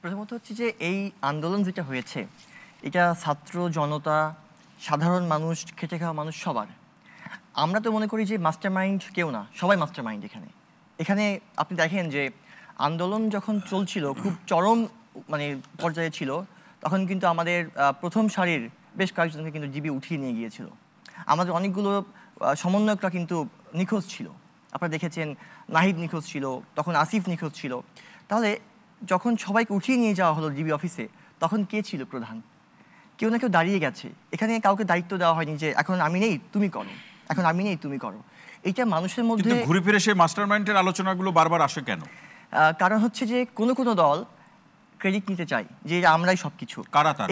প্রথমত হচ্ছে যে এই আন্দোলন যেটা হয়েছে এটা ছাত্র জনতা সাধারণ মানুষ খেটে খাওয়া মানুষ সবার। আমরা তো মনে করি যে মাস্টারমাইন্ড কেউ না, সবাই মাস্টারমাইন্ড। এখানে এখানে আপনি দেখেন যে আন্দোলন যখন চলছিল খুব চরম মানে পর্যায়ে ছিল, তখন কিন্তু আমাদের প্রথম সারির বেশ কয়েকজনকে কিন্তু জিবি উঠিয়ে নিয়ে গিয়েছিল। আমাদের অনেকগুলো সমন্বয়করা কিন্তু নিখোঁজ ছিল। আপনারা দেখেছেন নাহিদ নিখোঁজ ছিল, তখন আসিফ নিখোঁজ ছিল। তাহলে যখন সবাইকে উঠিয়ে নিয়ে যাওয়া হলো জিবি অফিসে, তখন কে ছিল প্রধান? কেউ না কেউ দাঁড়িয়ে গেছে। এখানে কাউকে দায়িত্ব দেওয়া হয়নি যে এখন আমি নেই তুমি করো, এখন আমি নেই তুমি করো। এইটা মানুষের মধ্যে ঘুরে ফিরে সেই মাস্টারমাইন্ডের আলোচনাগুলো বারবার আসে কেন? কারণ হচ্ছে যে কোনো দল ক্রেডিট নিতে চায় যে আমরাই সবকিছু।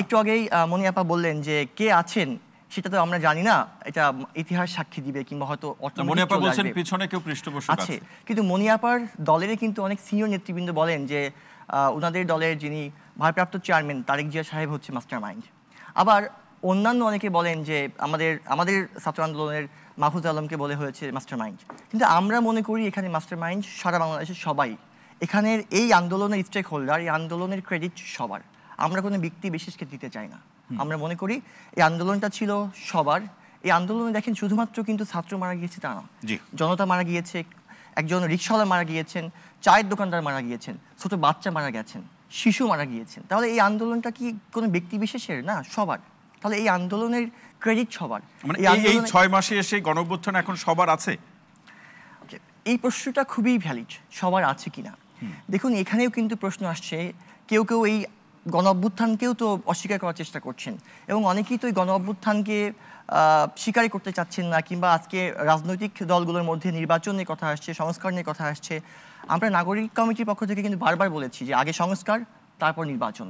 একটু আগেই মনি আপা বললেন যে কে আছেন সেটা তো আমরা জানি না, এটা ইতিহাস সাক্ষী দিবে কিংবা হয়তো মনি আপা বলছেন পিছনে কেউ পৃষ্ঠপোষক আছে। কিন্তু মনি আপার দলের কিন্তু অনেক সিনিয়র নেতৃবৃন্দ বলেন যে ওনাদের দলের যিনি ভারপ্রাপ্ত চেয়ারম্যান তারেক জিয়া সাহেব হচ্ছে মাস্টারমাইন্ড। আবার অন্যান্য অনেকে বলেন যে আমাদের ছাত্র আন্দোলনের মাহফুজ আলমকে বলে হয়েছে মাস্টারমাইন্ড। কিন্তু আমরা মনে করি এখানে মাস্টারমাইন্ড সারা বাংলাদেশের সবাই। এখানের এই আন্দোলনের স্টেক হোল্ডার, এই আন্দোলনের ক্রেডিট সবার। আমরা কোনো ব্যক্তি বিশেষকে দিতে চাই না। আমরা মনে করি এই আন্দোলনটা ছিল সবার। এই আন্দোলনে দেখেন শুধুমাত্র কিন্তু ছাত্র মারা গিয়েছে তা না, জনতা মারা গিয়েছে, একজন রিক্সাওয়ালা মারা গিয়েছেন, চায়ের দোকানদার মারা গিয়েছেন, ছোট বাচ্চা মারা গেছেন, শিশু মারা গিয়েছেন। তাহলে এই আন্দোলনটা কি কোনো ব্যক্তি বিশেষের না, সবার। তাহলে এই আন্দোলনের ক্রেডিট সবার। এই 6 মাসে এসে গণঅভ্যুত্থান এখন সবার আছে? এই প্রশ্নটা খুবই ভ্যালিড, সবার আছে কিনা। দেখুন এখানেও কিন্তু প্রশ্ন আসছে, কেউ কেউ এই গণঅভ্যুত্থানকেও তো অস্বীকার করার চেষ্টা করছেন এবং অনেকেই তো এই গণঅভ্যুত্থানকে স্বীকারই করতে চাচ্ছেন না। কিংবা আজকে রাজনৈতিক দলগুলোর মধ্যে নির্বাচনের কথা আসছে, সংস্কার নিয়ে কথা আসছে। আমরা নাগরিক কমিটির পক্ষ থেকে কিন্তু বারবার বলেছি যে আগে সংস্কার তারপর নির্বাচন।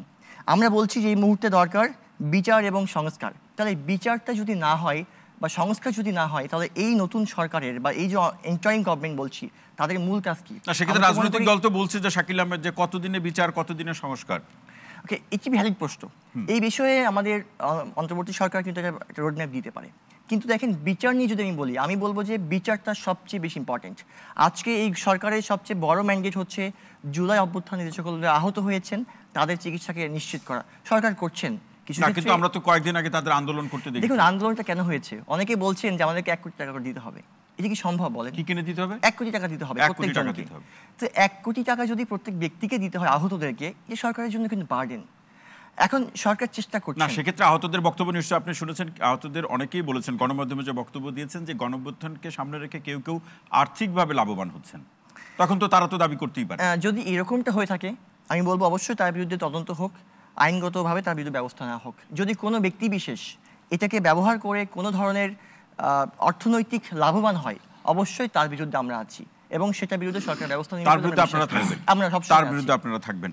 আমরা বলছি যে এই মুহূর্তে দরকার বিচার এবং সংস্কার। তাহলে বিচারটা যদি না হয় বা সংস্কার যদি না হয়, তাহলে এই নতুন সরকারের বা এই যে ইন্টারিম গভর্নমেন্ট বলছি তাদের মূল কাজ কি? সেক্ষেত্রে রাজনৈতিক দল তো বলছে যে শাকিল আহমেদ যে কতদিনে বিচার কতদিনে সংস্কার। ওকে, এটি ভ্যালিড প্রশ্ন। এই বিষয়ে আমাদের অন্তর্বর্তী সরকার কিন্তু একটা রোডম্যাপ দিতে পারে। কিন্তু দেখেন বিচার নিয়ে যদি আমি বলবো যে বিচারটা সবচেয়ে বেশি ইম্পর্টেন্ট। আজকে এই সরকারের সবচেয়ে বড় ম্যান্ডেট হচ্ছে জুলাই অভ্যুত্থানে যে সকল আহত হয়েছেন তাদের চিকিৎসাকে নিশ্চিত করা। সরকার করছেন কিন্তু আমরা তো কয়েকদিন আগে তাদের আন্দোলন করতে দেখি। দেখুন আন্দোলনটা কেন হয়েছে, অনেকে বলছেন যে আমাদেরকে 1 কোটি টাকা করে দিতে হবে। এটা কি সম্ভব বলেন? কি কিনে দিতে হবে? 1 কোটি টাকা দিতে হবে প্রত্যেকজনকে। তো 1 কোটি টাকা যদি প্রত্যেক ব্যক্তিকে দিতে হয় আহতদেরকে, এই সরকারের জন্য কিন্তু বার্ডেন। এখন সরকার চেষ্টা করছে না, সেক্ষেত্রে আহতদের বক্তব্য নিশ্চয়ই আপনি শুনেছেন। আহতদের অনেকেই বলেছেন, গণমাধ্যমে যে বক্তব্য দিয়েছেন যে গণঅভ্যুত্থানকে সামনে রেখে কেউ কেউ আর্থিকভাবে লাভবান হচ্ছেন। তখন তো তারা তো দাবি করতেই পারে। যদি এরকমটা হয়ে থাকে আমি বলবো অবশ্যই তার বিরুদ্ধে তদন্ত হোক, আইনগতভাবে তার বিরুদ্ধে ব্যবস্থা নেওয়া হোক। যদি কোনো ব্যক্তি বিশেষ এটাকে ব্যবহার করে কোনো ধরনের অর্থনৈতিক লাভবান হয়, অবশ্যই তার বিরুদ্ধে আমরা আছি এবং সেটার বিরুদ্ধে সরকার ব্যবস্থা নিয়ে তার বিরুদ্ধে আপনারা থাকবেন। আমরা সব তার বিরুদ্ধে আপনারা থাকবেন।